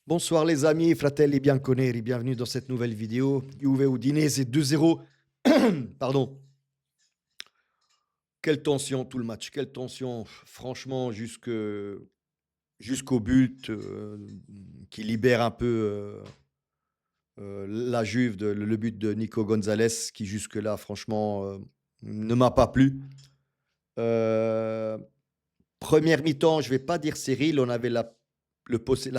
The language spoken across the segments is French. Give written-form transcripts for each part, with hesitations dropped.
Bonsoir les amis, fratelli bianconeri, bienvenue dans cette nouvelle vidéo. Juve Udinese 2-0. Pardon. Quelle tension tout le match, quelle tension. Franchement, jusqu'au but qui libère un peu la Juve, le but de Nico Gonzalez qui jusque-là, franchement, ne m'a pas plu. Euh, Première mi-temps, je vais pas dire stérile, on avait la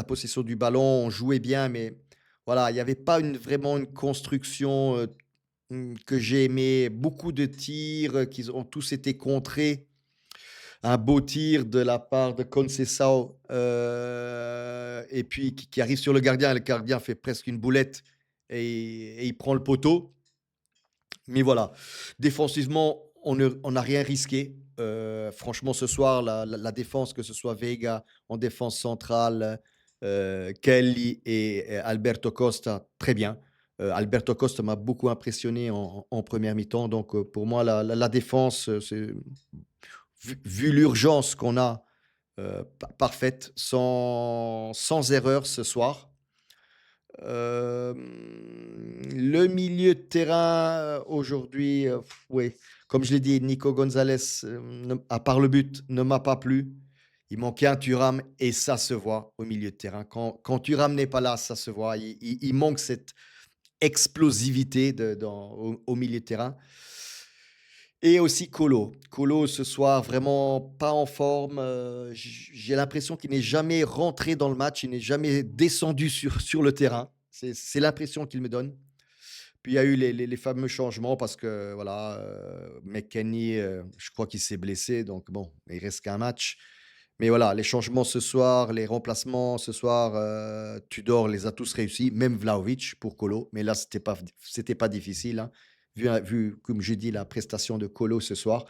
possession du ballon, on jouait bien, mais voilà, il y avait pas vraiment une construction, que j'ai aimé. Beaucoup de tirs, qui ont tous été contrés. Un beau tir de la part de Conceição, et puis qui arrive sur le gardien et le gardien fait presque une boulette et il prend le poteau. Mais voilà, défensivement, on n'a rien risqué. Franchement, ce soir, la défense, que ce soit Vega en défense centrale, Kelly et Alberto Costa, très bien. Alberto Costa m'a beaucoup impressionné en première mi-temps. Donc, pour moi, la défense, vu l'urgence qu'on a, parfaite, sans erreur ce soir. Le milieu de terrain, aujourd'hui, oui, comme je l'ai dit, Nico Gonzalez, à part le but, ne m'a pas plu. Il manquait un Thuram et ça se voit au milieu de terrain. Quand Thuram n'est pas là, ça se voit. Il manque cette explosivité au milieu de terrain. Et aussi Colo. Colo, ce soir, vraiment pas en forme. J'ai l'impression qu'il n'est jamais rentré dans le match, il n'est jamais descendu sur le terrain. C'est l'impression qu'il me donne. Puis il y a eu les fameux changements parce que voilà, McKennie, je crois qu'il s'est blessé, donc bon, il reste qu'un match. Mais voilà, les changements ce soir, les remplacements ce soir, Tudor les a tous réussis, même Vlahovic pour Colo. Mais là, c'était pas difficile, hein, vu, comme j'ai dit, la prestation de Colo ce soir.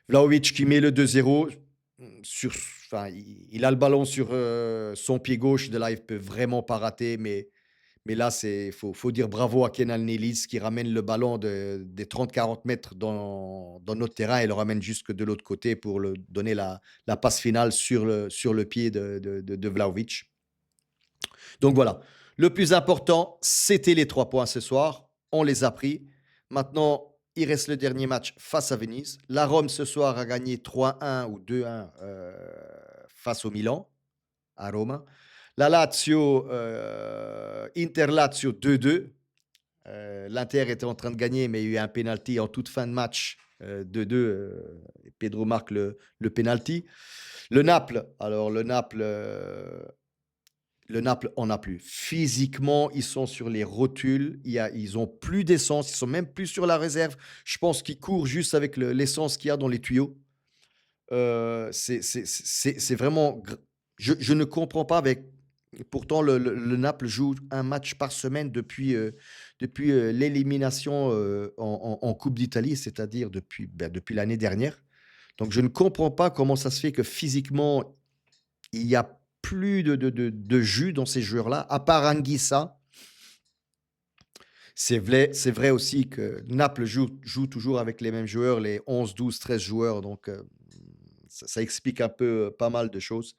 Vlahovic qui met le 2-0. Enfin, il a le ballon sur son pied gauche. De là, il peut vraiment pas rater. Mais là, faut dire bravo à Kenan Nelis qui ramène le ballon des 30-40 mètres dans notre terrain et le ramène jusque de l'autre côté pour donner la passe finale sur le pied de Vlahovic. Donc voilà, le plus important, c'était les 3 points ce soir. On les a pris. Maintenant, il reste le dernier match face à Venise. La Rome, ce soir, a gagné 3-1 ou 2-1 face au Milan, à Rome. La Lazio, Inter-Lazio 2-2. L'Inter était en train de gagner, mais il y a eu un penalty en toute fin de match, 2-2. Pedro marque le penalty. Le Naples, alors le Naples en a plus. Physiquement, ils sont sur les rotules. Ils ont plus d'essence. Ils sont même plus sur la réserve. Je pense qu'ils courent juste avec l'essence qu'il y a dans les tuyaux. C'est vraiment. Je ne comprends pas avec. Pourtant, le Naples joue un match par semaine depuis l'élimination en Coupe d'Italie, c'est-à-dire depuis l'année dernière. Donc, je ne comprends pas comment ça se fait que physiquement, il n'y a plus de jus dans ces joueurs-là, à part Anguissa. C'est vrai aussi que Naples joue toujours avec les mêmes joueurs, les 11, 12, 13 joueurs. Donc, ça explique un peu pas mal de choses.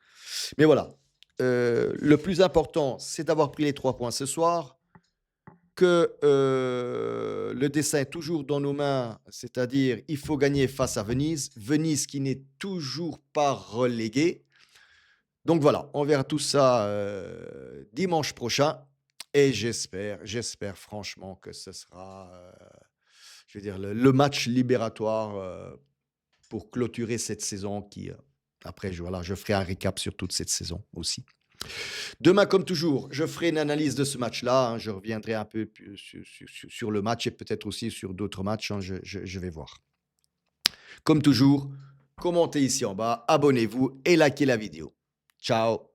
Mais voilà, le plus important, c'est d'avoir pris les 3 points ce soir, que le dessin est toujours dans nos mains, c'est-à-dire il faut gagner face à Venise. Venise qui n'est toujours pas reléguée. Donc voilà, on verra tout ça dimanche prochain. Et j'espère franchement que ce sera, je veux dire, le match libératoire pour clôturer cette saison qui, après, voilà, je ferai un récap sur toute cette saison aussi. Demain, comme toujours, je ferai une analyse de ce match-là, hein. Je reviendrai un peu sur le match et peut-être aussi sur d'autres matchs, hein. Je vais voir. Comme toujours, commentez ici en bas, abonnez-vous et likez la vidéo. Ciao.